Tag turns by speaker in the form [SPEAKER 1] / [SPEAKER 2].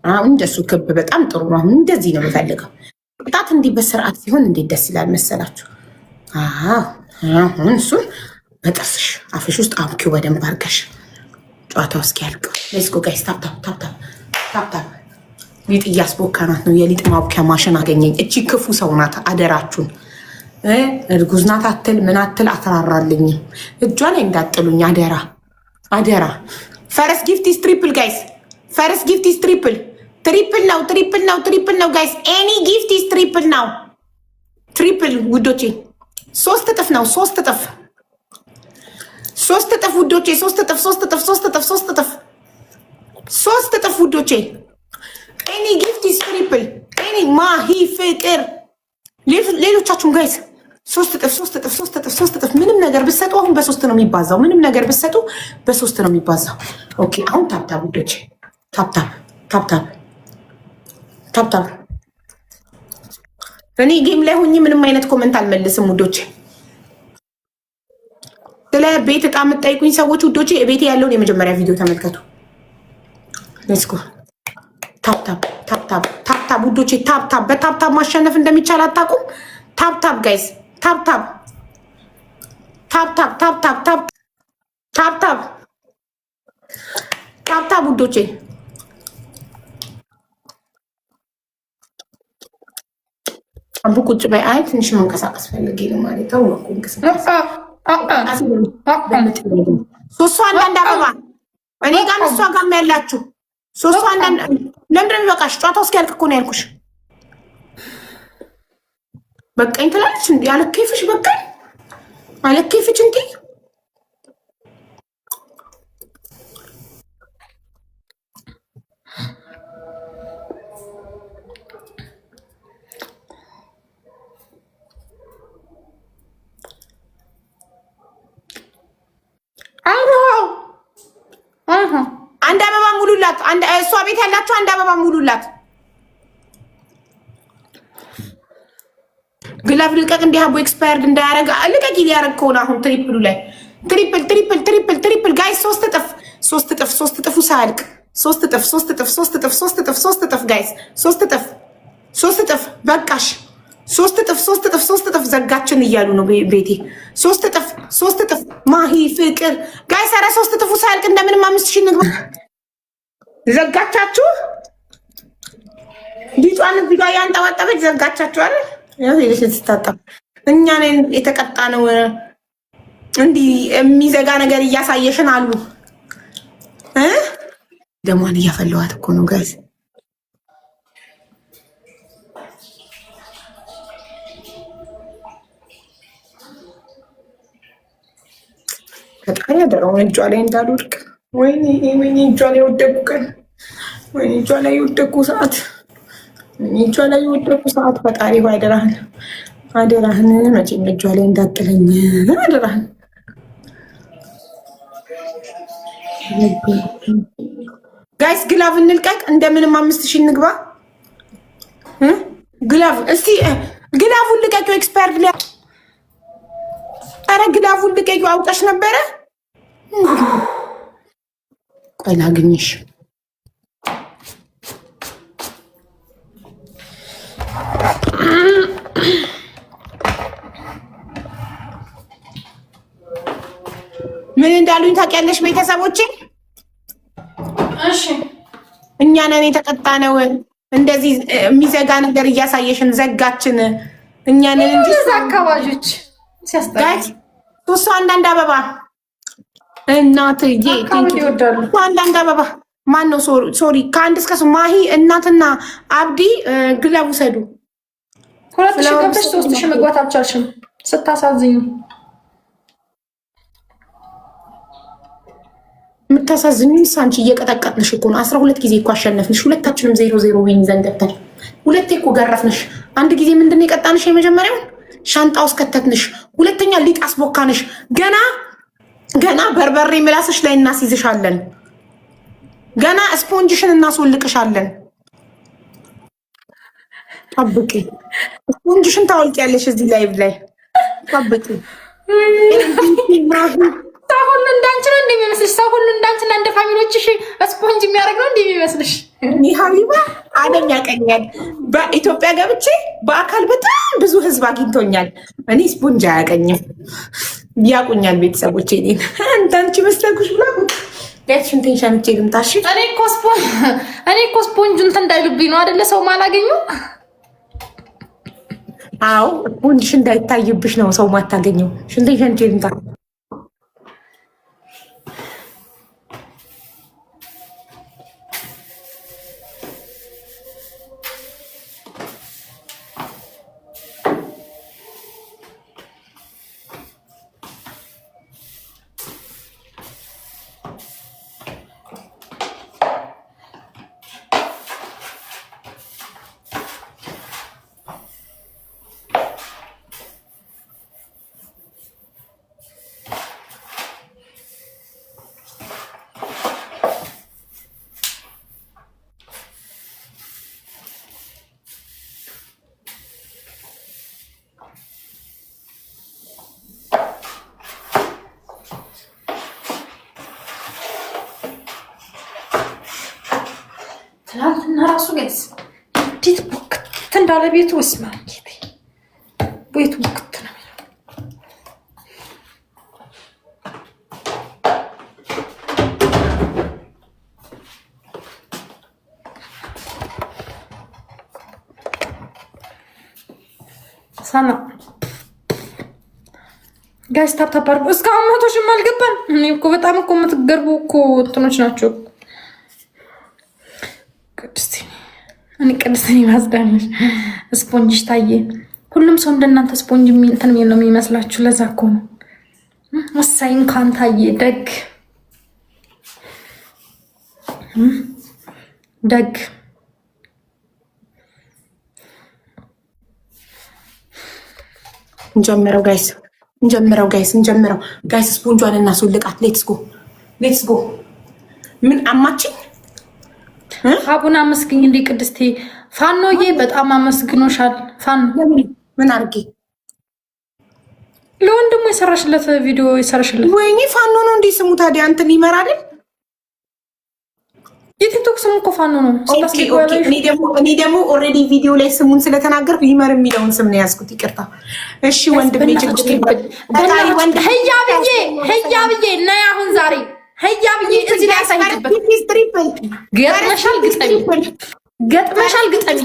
[SPEAKER 1] አሁን እንደሱ ክብ በጣም ጥሩ ነው። አሁን እንደዚህ ነው የምፈልገው። ቅጣት እንዲህ በስርዓት ሲሆን እንዴት ደስ ይላል መሰላችሁ? አሁን እሱን በጥርስሽ አፍሽ ውስጥ አብኪው በደንብ አድርገሽ ጨዋታው እስኪያልቅ ሌትስ ጎ ጋይስ። ታፕታፕ ሊጥ እያስቦካናት ነው። የሊጥ ማቡኪያ ማሽን አገኘኝ። እቺ ክፉ ሰው ናት። አደራችሁን እርጉዝ ናት አትል ምን አትል አተራራልኝም። እጇ ላይ እንዳጥሉኝ አደራ። ፈርስት ጊፍት ኢዝ ትሪፕል ጋይስ። ፈርስት ጊፍት ኢዝ ትሪፕል ነው ጋይስ። ኤኒ ጊፍት ኢዝ ትሪፕል ነው። ትሪፕል ውዶቼ፣ 3 እጥፍ ነው። 3 እጥፍ ውዶቼ፣ 3 እጥፍ ውዶቼ። ኤኒ ጊፍት ኢዝ ትሪፕል። ኤኒ ማሂ ፍቅር። ሌሎቻችሁም ጋይስ 3 እጥፍ። ምንም ነገር ብትሰጡ አሁን በ3 ነው የሚባዛው። ምንም ነገር ብትሰጡ በ3 ነው የሚባዛው። ኦኬ አሁን ታፕታፕ ውዶቼ፣ ታፕታፕ። እኔ ጌም ላይ ሆኜ ምንም አይነት ኮመንት አልመልስም ውዶቼ። ስለ ቤት ዕጣ የምትጠይቁኝ ሰዎች ውዶቼ ቤቴ ያለውን የመጀመሪያ ቪዲዮ ተመልከቱ። ሌትስ ጎ ታፕታፕ ውዶቼ። ታፕታፕ በታፕታፕ ማሸነፍ እንደሚቻል አታውቁም? ታፕታፕ ጋይስ፣ ታፕታፕ ውዶቼ። አቡ ቁጭ በይ። አይ ትንሽ መንቀሳቀስ ፈልጌ ነው ማለት ነው። ሶስቱ አንዳንድ አበባ እኔ ጋር እሷ ጋር ያላችሁ ሶስቱ አንዳንድ። ለምንድን ነው የሚበቃሽ? ጨዋታው እስኪያልቅ እኮ ነው ያልኩሽ። በቃኝ ትላለች እንዴ? አለከይፍሽ በቃኝ አለከይፍሽ እንዴ? አንድ አበባ ሙሉላት። እሷ ቤት ያላችሁ አንድ አበባ ሙሉላት። ግላፍ ልቀቅ። እንዲህ አቦ ኤክስፓየርድ እንዳያረግ ልቀቅ። ሊያረግ ከሆነ አሁን ትሪፕሉ ላይ ትሪፕል ጋይስ 3 እጥፍ ሳያልቅ 3 እጥፍ ጋይስ 3 እጥፍ በቃሽ። 3 እጥፍ ዘጋችን እያሉ ነው ቤቴ። 3 እጥፍ ማሂ ፍቅር ጋይስ። ኧረ 3 እጥፉ ሳያልቅ እንደምንም 5000 ንግባ። ዘጋቻችሁ። ዲጧን እዚህ ጋር ያንጠባጠበች ዘጋቻችሁ አለ። ያው ስትታጠብ እኛ ነን የተቀጣ ነው። እንዲህ የሚዘጋ ነገር እያሳየሽን አሉ። ደሟን እያፈለዋት እኮ ነው ጋይስ። በጣም ያደረውን እጇ ላይ እንዳልወድቅ። ወይኔ እጇ ላይ የወደቁ ቀን፣ ወይኔ እጇ ላይ የወደቁ ሰዓት፣ እጇ ላይ የወደቁ ሰዓት። ፈጣሪ ሆይ አደራህን መቼም እጇ ላይ እንዳጥለኝ አደራህን። ጋይስ ግላቭ እንልቀቅ። እንደምንም 5000 እንግባ። ግላቭ እስቲ ግላቭን ልቀቂው። ኤክስፓየርድ ሊያ ኧረ ግላቡን ልቀቂው። አውቀሽ ነበረ። ቆይ ላግኝሽ። ምን እንዳሉኝ ታውቂያለሽ ቤተሰቦቼ?
[SPEAKER 2] እሺ
[SPEAKER 1] እኛ ነን የተቀጣነው። እንደዚህ የሚዘጋ ነገር እያሳየሽን ዘጋችን። እኛ ነን እንጂ
[SPEAKER 2] አካባጆች ሲያስጠላኝ።
[SPEAKER 1] ሶስቱ አንዳንድ አበባ እናትዬ አንዳንድ አበባ። ማን ነው? ሶሪ ከአንድ እስከ ማሂ እናትና አብዲ ግላብ ውሰዱ።
[SPEAKER 2] 2000 ገብተሽ 3000 መግባት አልቻልሽም። ስታሳዝኝ።
[SPEAKER 1] የምታሳዝኝ ሳንቺ እየቀጠቀጥንሽ እኮ ነው። 12 ጊዜ እኮ አሸነፍንሽ። ሁለታችንም 0-0 ዊን ዘንገብተን ሁለቴ እኮ ገረፍንሽ። አንድ ጊዜ ምንድን ነው የቀጣንሽ? የመጀመሪያውን ሻንጣ ውስጥ ከተትንሽ። ሁለተኛ ሊጥ አስቦካንሽ። ገና በርበሬ ምላስሽ ላይ እናስይዝሻለን። ገና ስፖንጅሽን እናስወልቅሻለን። ጠብቂ። ስፖንጅሽን ታወልቂያለሽ እዚህ ላይቭ ላይ ጠብቂ።
[SPEAKER 2] ሰው ሁሉ እንዳንቺ ነው እንደሚመስልሽ? ሰው ሁሉ እንዳንቺና እንደ ፋሚሊዎችሽ ስፖንጅ የሚያደርግ ነው እንደሚመስልሽ?
[SPEAKER 1] እኔ ሀቢባ አለም ያቀኛል። በኢትዮጵያ ገብቼ በአካል በጣም ብዙ ህዝብ አግኝቶኛል። እኔ ስፖንጅ አያቀኝም። ያቁኛል ቤተሰቦቼ እኔን አንቺ መስለኩሽ ብላ ያችን ቴንሽንቼ ልምጣሽ።
[SPEAKER 2] እኔ እኮ ስፖንጅ እንትን እንዳይሉብኝ ነው አይደለ? ሰው ማላገኘው።
[SPEAKER 1] አዎ ስፖንጅሽ እንዳይታይብሽ ነው ሰው ማታገኘው። ሽንቴን ሸንቼ ልምጣ።
[SPEAKER 2] ትናንትና ራሱ ጋይስ እንዴት ቡክት እንዳለ ቤቱ ወስማ ቤቱ ቡክት ነው። ሳና ጋይስ ታፕ አድርጉ። እስካሁን 100 ሺህ አልገባን። እኔ እኮ በጣም እኮ የምትገርቡ እኮ እንትኖች ናቸው። ቅድስቴ ማዝዳለች። ስፖንጅሽ ታየ። ሁሉም ሰው እንደናንተ ስፖንጅ እንትን ነው የሚመስላችሁ። ለዛ እኮ ነው ወሳኝ እንኳን ታየ። ደግ
[SPEAKER 1] እንጀምረው ጋይስ ስፖንጇን እናስወልቃት። ሌትስ ጎ ምን አማችን
[SPEAKER 2] አቡነ አመስግኝ እንዴ ቅድስቴ። ፋኖዬ በጣም አመስግኖሻል። ፋኖ
[SPEAKER 1] ምን አድርጌ
[SPEAKER 2] ለወንድሙ የሰራሽለት ቪዲዮ የሰራሽለት
[SPEAKER 1] ወይኔ ፋኖ ነው እንዴ ስሙ? ታዲያ አንተን ይመራል።
[SPEAKER 2] የቲክቶክ ስሙ እኮ ፋኖ ነው።
[SPEAKER 1] እኔ ደግሞ ኦልሬዲ ቪዲዮ ላይ ስሙን ስለተናገርኩ ይመር የሚለውን ስም ነው ያዝኩት። ይቅርታ እሺ ወንድሜ።
[SPEAKER 2] ህያብዬ ነይ አሁን ዛሬ ህያብዬ እዚህ ላይ ያሳይበት። ገጥመሻል ግጠሚ